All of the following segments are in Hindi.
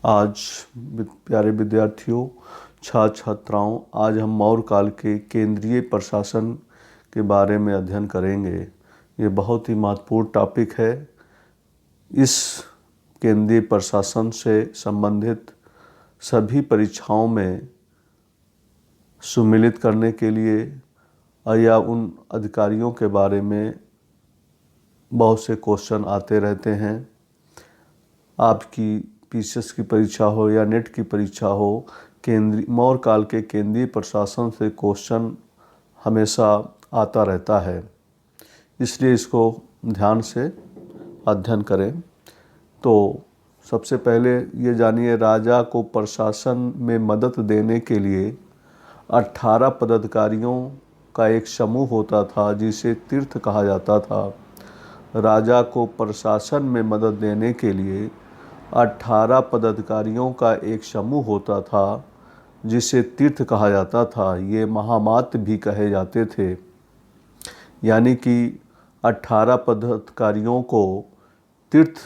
आज प्यारे विद्यार्थियों, छात्र छात्राओं, आज हम मौर्य काल के केंद्रीय प्रशासन के बारे में अध्ययन करेंगे। ये बहुत ही महत्वपूर्ण टॉपिक है। इस केंद्रीय प्रशासन से संबंधित सभी परीक्षाओं में सम्मिलित करने के लिए या उन अधिकारियों के बारे में बहुत से क्वेश्चन आते रहते हैं। आपकी पीसीएस की परीक्षा हो या नेट की परीक्षा हो, मौर्य काल के केंद्रीय प्रशासन से क्वेश्चन हमेशा आता रहता है, इसलिए इसको ध्यान से अध्ययन करें। तो सबसे पहले ये जानिए, राजा को प्रशासन में मदद देने के लिए 18 पदाधिकारियों का एक समूह होता था जिसे तीर्थ कहा जाता था। राजा को प्रशासन में मदद देने के लिए 18 पदाधिकारियों का एक समूह होता था जिसे तीर्थ कहा जाता था। ये महामात्य भी कहे जाते थे। यानी कि 18 पदाधिकारियों को तीर्थ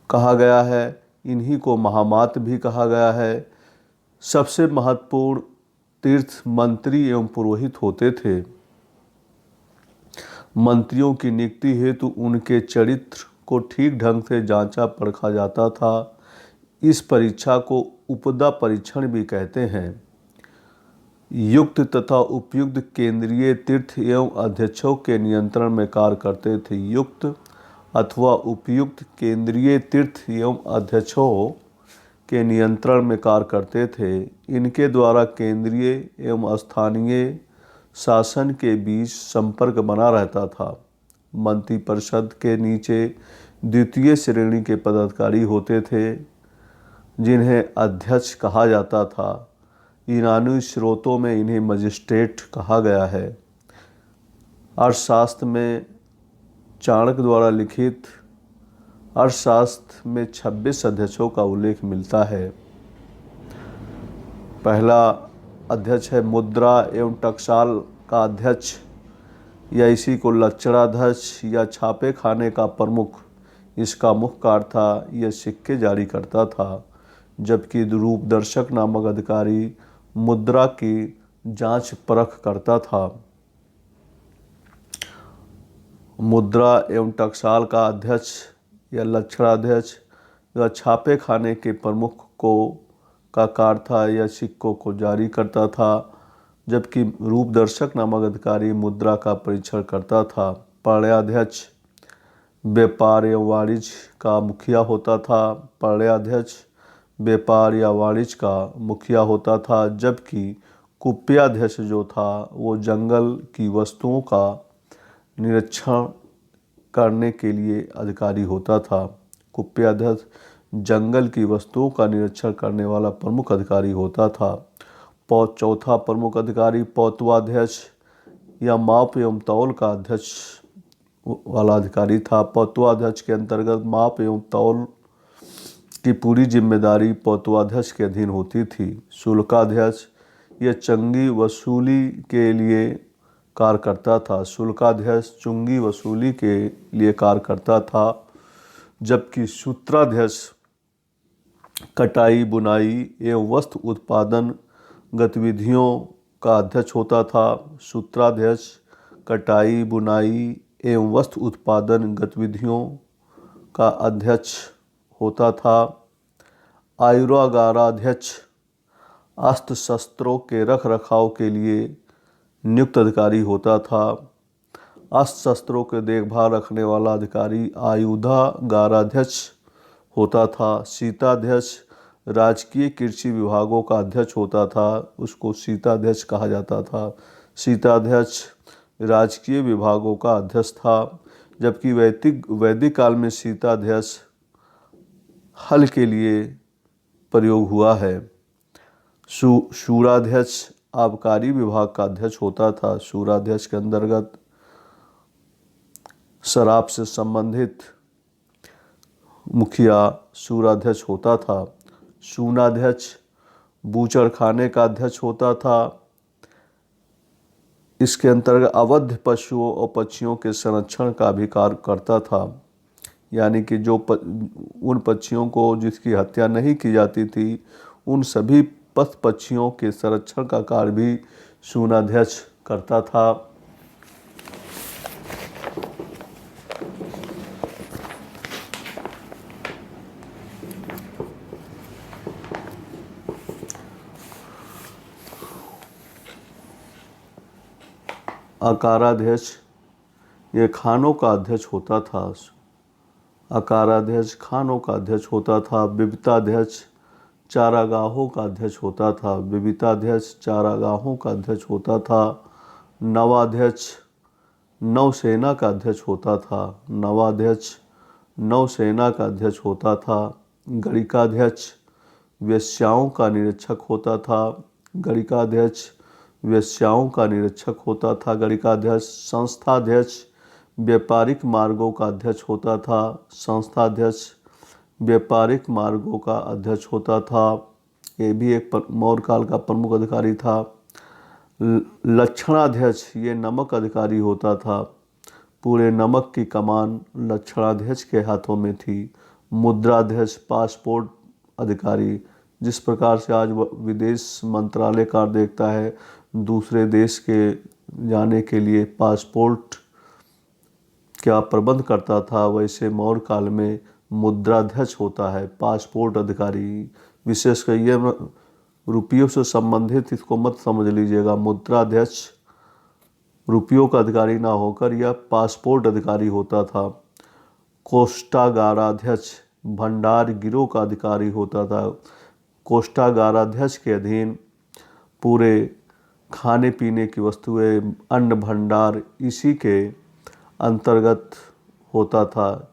कहा गया है, इन्हीं को महामात्य भी कहा गया है। सबसे महत्वपूर्ण तीर्थ मंत्री एवं पुरोहित होते थे। मंत्रियों की नियुक्ति हेतु उनके चरित्र को ठीक ढंग से जांचा परखा जाता था। इस परीक्षा को उपदा परीक्षण भी कहते हैं। युक्त तथा उपयुक्त केंद्रीय तीर्थ एवं अध्यक्षों के नियंत्रण में कार्य करते थे। युक्त अथवा उपयुक्त केंद्रीय तीर्थ एवं अध्यक्षों के नियंत्रण में कार्य करते थे। इनके द्वारा केंद्रीय एवं स्थानीय शासन के बीच संपर्क बना रहता था। मंत्रिपरिषद के नीचे द्वितीय श्रेणी के पदाधिकारी होते थे जिन्हें अध्यक्ष कहा जाता था। यूनानी स्रोतों में इन्हें मजिस्ट्रेट कहा गया है। अर्थशास्त्र में चाणक्य द्वारा लिखित अर्थशास्त्र में 26 अध्यक्षों का उल्लेख मिलता है। पहला अध्यक्ष है मुद्रा एवं टकसाल का अध्यक्ष, या इसी को लक्षणाध्यक्ष या छापे खाने का प्रमुख। इसका मुख्य कार्य था यह सिक्के जारी करता था, जबकि रूपदर्शक नामक अधिकारी मुद्रा की जांच परख करता था। मुद्रा एवं टकसाल का अध्यक्ष या लक्षणाध्यक्ष या छापे खाने के प्रमुख का कार्य था यह सिक्कों को जारी करता था, जबकि रूपदर्शक नामक अधिकारी मुद्रा का परीक्षण करता था। पर्याध्यक्ष व्यापार या वाणिज्य का मुखिया होता था। पर्याध्यक्ष व्यापार या वाणिज्य का मुखिया होता था, जबकि कुप्याध्यक्ष जो था वो जंगल की वस्तुओं का निरीक्षण करने के लिए अधिकारी होता था। कुप्याध्यक्ष जंगल की वस्तुओं का निरीक्षण करने वाला प्रमुख अधिकारी होता था। चौथा प्रमुख अधिकारी पौतवाध्यक्ष या माप एवं तौल का अध्यक्ष वाला अधिकारी था। पौतवाध्यक्ष के अंतर्गत माप एवं तौल की पूरी जिम्मेदारी पौतवाध्यक्ष के अधीन होती थी। शुल्काध्यक्ष यह चंगी वसूली के लिए कार्य करता था। शुल्काध्यक्ष चुंगी वसूली के लिए कार्य करता था, जबकि सूत्राध्यक्ष कटाई, बुनाई एवं वस्त्र उत्पादन गतिविधियों का अध्यक्ष होता था। सूत्राध्यक्ष कटाई, बुनाई एवं वस्त्र उत्पादन गतिविधियों का अध्यक्ष होता था। आयुरागाराध्यक्ष अस्त्र शस्त्रों के रख रखाव के लिए नियुक्त अधिकारी होता था। अस्त्र शस्त्रों के देखभाल रखने वाला अधिकारी आयुधागाराध्यक्ष होता था। शीताध्यक्ष राजकीय कृषि विभागों का अध्यक्ष होता था, उसको शीताध्यक्ष कहा जाता था। शीताध्यक्ष राजकीय विभागों का अध्यक्ष था, जबकि वैदिक काल में शीताध्यक्ष हल के लिए प्रयोग हुआ है। शूराध्यक्ष आबकारी विभाग का अध्यक्ष होता था। शूराध्यक्ष के अंतर्गत शराब से संबंधित मुखिया शूराध्यक्ष होता था। शूनाध्यक्ष बूचड़खाने का अध्यक्ष होता था। इसके अंतर्गत अवध पशुओं और पक्षियों के संरक्षण का भी कार्य करता था। यानी कि उन पक्षियों को जिसकी हत्या नहीं की जाती थी, उन सभी पशु पक्षियों के संरक्षण का कार्य भी सूनाध्यक्ष करता था। अकाराध्यक्ष ये खानों का अध्यक्ष होता था। अकाराध्यक्ष खानों का अध्यक्ष होता था। विविताध्यक्ष चारागाहों का अध्यक्ष होता था। विविताध्यक्ष चारागाहों का अध्यक्ष होता था। नवाध्यक्ष नौसेना का अध्यक्ष होता था। नवाध्यक्ष नौसेना का अध्यक्ष होता था। गणिकाध्यक्ष वेश्याओं का निरीक्षक होता था। गणिकाध्यक्ष वेश्याओं का निरीक्षक होता था। गणिकाध्यक्ष संस्थाध्यक्ष व्यापारिक मार्गों का अध्यक्ष होता था। संस्थाध्यक्ष व्यापारिक मार्गों का अध्यक्ष होता था। ये भी एक मौर्य काल का प्रमुख अधिकारी था। लक्षणाध्यक्ष ये नमक अधिकारी होता था। पूरे नमक की कमान लक्षणाध्यक्ष के हाथों में थी। मुद्राध्यक्ष पासपोर्ट अधिकारी, जिस प्रकार से आज विदेश मंत्रालय कार्य देखता है, दूसरे देश के जाने के लिए पासपोर्ट क्या प्रबंध करता था, वैसे मौर्य काल में मुद्राध्यक्ष होता है, पासपोर्ट अधिकारी। विशेषकर ये रुपयों से संबंधित, इसको मत समझ लीजिएगा। मुद्राध्यक्ष रुपयों का अधिकारी ना होकर यह पासपोर्ट अधिकारी होता था। कोष्ठागाराध्यक्ष भंडार गिरोह का अधिकारी होता था। कोष्ठागाराध्यक्ष के अधीन पूरे खाने पीने की वस्तुएं, अन्न भंडार इसी के अंतर्गत होता था।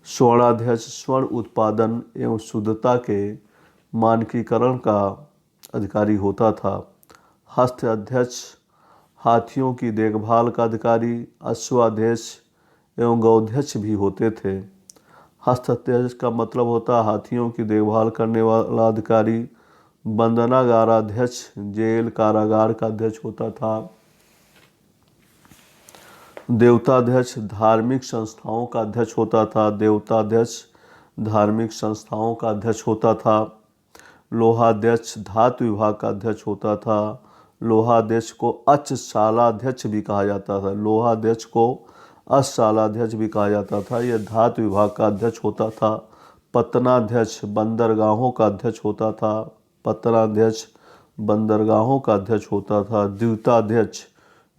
स्वर्णाध्यक्ष स्वर्ण उत्पादन एवं शुद्धता के मानकीकरण का अधिकारी होता था। हस्ताध्यक्ष हाथियों की देखभाल का अधिकारी। अश्वाध्यक्ष एवं गौध्यक्ष भी होते थे। हस्ताध्यक्ष का मतलब होता हाथियों की देखभाल करने वाला अधिकारी। बंदनागाराध्यक्ष जेल कारागार का अध्यक्ष होता था। देवताध्यक्ष धार्मिक संस्थाओं का अध्यक्ष होता था। देवताध्यक्ष धार्मिक संस्थाओं का अध्यक्ष होता था। लोहाध्यक्ष धातु विभाग का अध्यक्ष होता था। लोहाध्यक्ष को अक्षशालाध्यक्ष भी कहा जाता था। लोहाध्यक्ष को अक्षशालाध्यक्ष भी कहा जाता था। यह धातु विभाग का अध्यक्ष होता था। पत्तनाध्यक्ष बंदरगाहों का अध्यक्ष होता था। पत्तनाध्यक्ष बंदरगाहों का अध्यक्ष होता था। द्विताध्यक्ष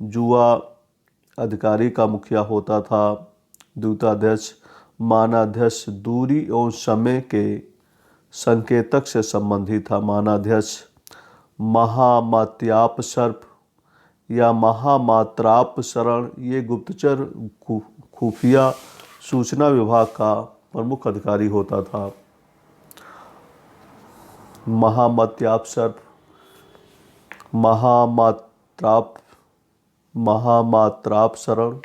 जुआ अधिकारी का मुखिया होता था। द्विताध्यक्ष मानाध्यक्ष दूरी एवं समय के संकेतक से संबंधित था। मानाध्यक्ष महामात्यापसर्प या महामात्रापसरण ये गुप्तचर खुफिया सूचना विभाग का प्रमुख अधिकारी होता था। महामात्यापसर्प महामात्रापसरण